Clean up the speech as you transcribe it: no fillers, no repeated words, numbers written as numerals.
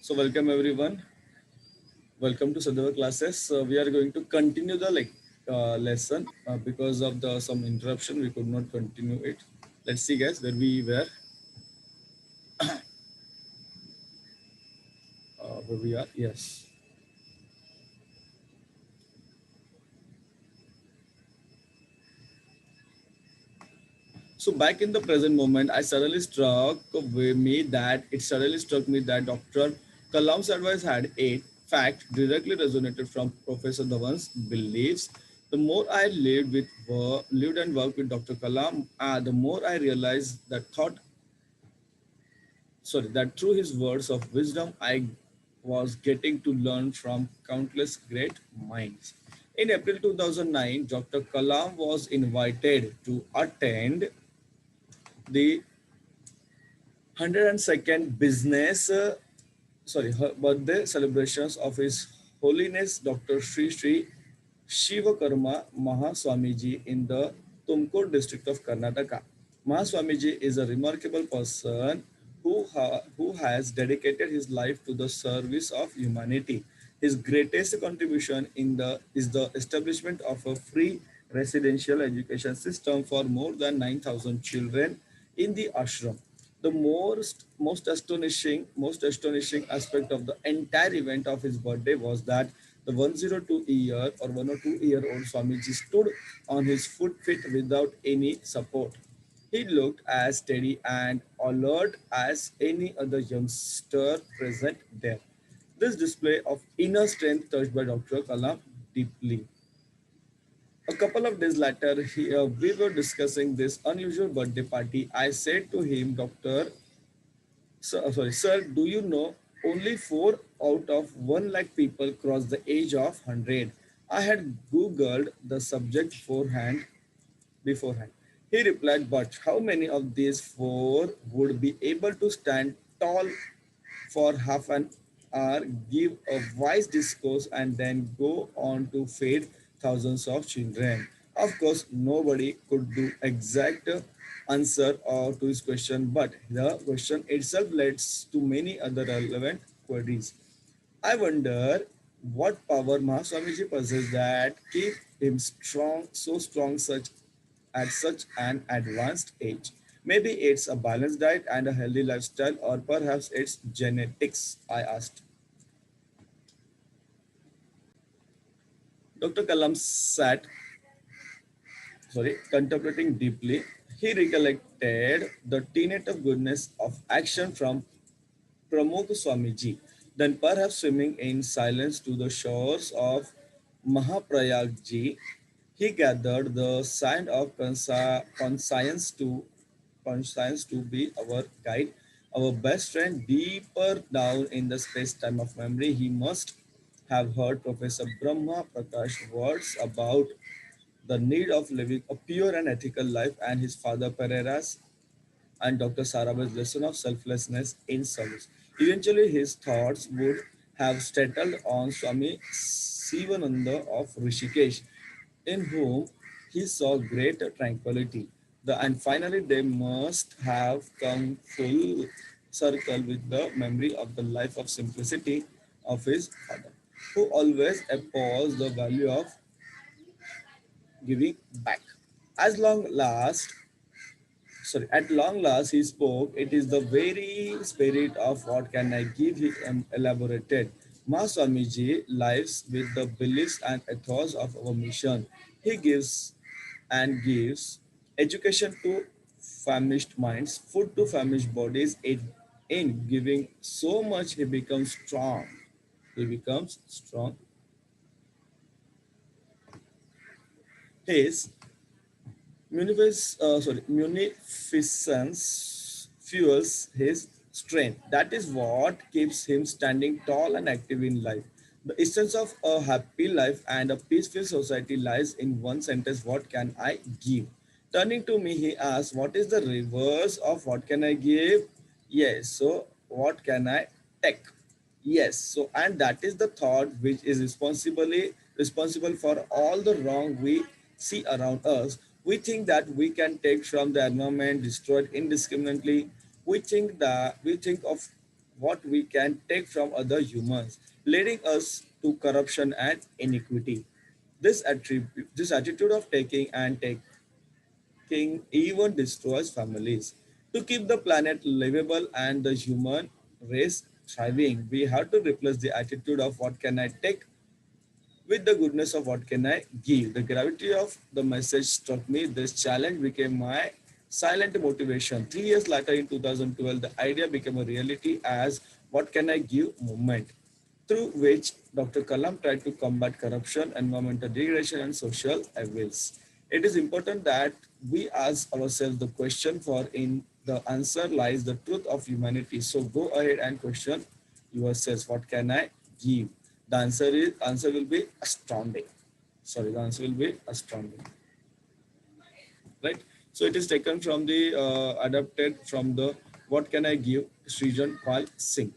So welcome everyone. Welcome to Sadhava classes. We are going to continue the lesson because of the some interruption. We could not continue it. Let's see, guys, where we were, where we are. Yes. So back in the present moment, it suddenly struck me that Dr. Kalam's advice had a fact directly resonated from Professor Dhawan's beliefs. The more I lived and worked with Dr. Kalam, the more I realized that through his words of wisdom, I was getting to learn from countless great minds. In April 2009, Dr. Kalam was invited to attend the 102nd birthday celebrations of His Holiness Dr. Sri Sri Shivakarma Mahaswamiji in the Tumkur district of Karnataka. Mahaswamiji is a remarkable person who has dedicated his life to the service of humanity. His greatest contribution is the establishment of a free residential education system for more than 9,000 children in the ashram. The most astonishing aspect of the entire event of his birthday was that the 102-year-old Swamiji stood on his feet without any support. He looked as steady and alert as any other youngster present there. This display of inner strength touched by Dr. Kalam deeply. A couple of days later, we were discussing this unusual birthday party. I said to him, Sir, do you know only 4 out of 1 lakh people cross the age of 100? I had Googled the subject beforehand. He replied, but how many of these 4 would be able to stand tall for half an hour, give a wise discourse, and then go on to feed thousands of children? Of course, nobody could do exact answer to his question, but the question itself leads to many other relevant queries. I wonder what power Mahaswamiji possesses that keep him at such an advanced age. Maybe it's a balanced diet and a healthy lifestyle, or perhaps it's genetics, I asked. Dr. Kalam sat, contemplating deeply. He recollected the tenet of goodness of action from Pramukh Swamiji, then perhaps swimming in silence to the shores of Mahaprayagji, he gathered the sign of conscience to be our guide, our best friend. Deeper down in the space-time of memory, he must have heard Professor Brahma Prakash words about the need of living a pure and ethical life, and his father Pereira's and Dr. Sarabhai's lesson of selflessness in service. Eventually, his thoughts would have settled on Swami Sivananda of Rishikesh, in whom he saw great tranquility. And finally, they must have come full circle with the memory of the life of simplicity of his father, who always opposed the value of giving back. As long last, at long last he spoke. It is the very spirit of what can I give, he elaborated. Swamiji lives with the beliefs and ethos of our mission. He gives education to famished minds, food to famished bodies. In giving so much, he becomes strong. He becomes strong. His munificence fuels his strength. That is what keeps him standing tall and active in life. The essence of a happy life and a peaceful society lies in one sentence: what can I give? Turning to me, he asked, what is the reverse of what can I give? Yes, so what can I take? Yes, so and that is the thought which is responsible for all the wrong we see around us. We think that we can take from the environment destroyed indiscriminately. We think what we can take from other humans, leading us to corruption and iniquity. This attitude of taking and taking even destroys families. To keep the planet livable and the human race thriving, we have to replace the attitude of what can I take with the goodness of what can I give. The gravity of the message struck me. This challenge became my silent motivation. 3 years later, in 2012, the idea became a reality as what can I give movement, through which Dr. Kalam tried to combat corruption, environmental degradation, and social evils. It is important that we ask ourselves the question, for in the answer lies the truth of humanity. So go ahead and question yourselves, what can I give? The answer will be astounding. Sorry, the answer will be astounding. Right? So it is taken from the adapted from the What Can I Give? Srijan Pal Singh.